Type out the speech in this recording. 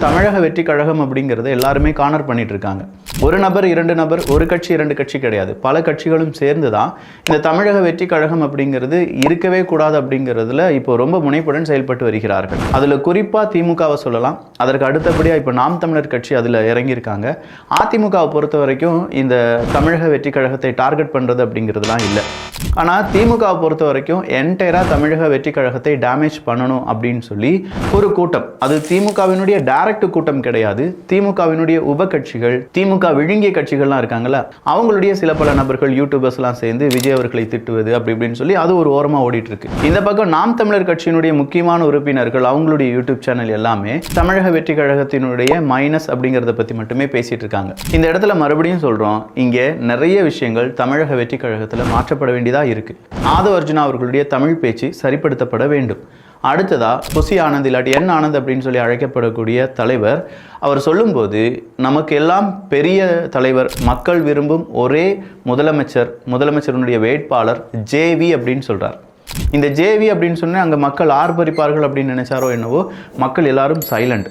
தமிழக வெற்றி கழகம் அப்படிங்கிறத எல்லாருமே கார்னர் பண்ணிட்டு இருக்காங்க. ஒரு நபர், இரண்டு நபர், ஒரு கட்சி, இரண்டு கட்சி கிடையாது. பல கட்சிகளும் சேர்ந்து தான் இந்த தமிழக வெற்றி கழகம் அப்படிங்கிறது இருக்கவே கூடாது அப்படிங்கிறதுல இப்போ ரொம்ப முனைப்புடன் செயல்பட்டு வருகிறார்கள். அதில் குறிப்பாக திமுகவை சொல்லலாம். அதற்கு அடுத்தபடியாக இப்போ நாம் தமிழர் கட்சி அதில் இறங்கியிருக்காங்க. அதிமுகவை பொறுத்த வரைக்கும் இந்த தமிழக வெற்றி கழகத்தை டார்கெட் பண்ணுறது அப்படிங்கிறதுலாம் இல்லை. ஆனால் திமுகவை பொறுத்த வரைக்கும் என்டையராக தமிழக வெற்றி கழகத்தை டேமேஜ் பண்ணணும் அப்படின்னு சொல்லி ஒரு கூட்டம், அது திமுகவினுடைய டைரக்ட் கூட்டம் கிடையாது, திமுகவினுடைய உப கட்சிகள், திமுக விழுங்கிய கட்சிகள்லாம் இருக்காங்கல்ல, அவங்களுடைய சில பல நபர்கள், யூடியூபர்ஸ்லாம் சேர்ந்து விஜய் அவர்களை திட்டுவது அப்படி இப்படின்னு சொல்லி அது ஒரு ஓரமாக ஓடிட்டு இருக்கு. இந்த பக்கம் நாம் தமிழர் கட்சியினுடைய முக்கியமான உறுப்பினர்கள் அவங்களுடைய யூடியூப் சேனல் எல்லாமே தமிழக வெற்றி கழகத்தினுடைய மைனஸ் அப்படிங்கிறத பற்றி மட்டுமே பேசிட்டு இருக்காங்க. இந்த இடத்துல மறுபடியும் சொல்கிறோம், இங்கே நிறைய விஷயங்கள் தமிழக வெற்றி கழகத்தில் மாற்றப்பட வேண்டியதாக இருக்கு. ஆதவ அர்ஜுனா அவர்களுடைய தமிழ் பேச்சு சரிப்படுத்தப்பட வேண்டும். அடுத்ததா புசி ஆனந்த் இல்லாட்டி என் ஆனந்த் அப்படின்னு சொல்லி அழைக்கப்படக்கூடிய தலைவர், அவர் சொல்லும்போது நமக்கு எல்லாம் பெரிய தலைவர், மக்கள் விரும்பும் ஒரே முதலமைச்சருடைய வேட்பாளர் ஜேவி அப்படின்னு சொல்றார். இந்த ஜேவி அப்படின்னு சொன்னா அங்கே மக்கள் ஆர்ப்பரிப்பார்கள் அப்படின்னு நினைச்சாரோ என்னவோ, மக்கள் எல்லாரும் சைலண்ட்.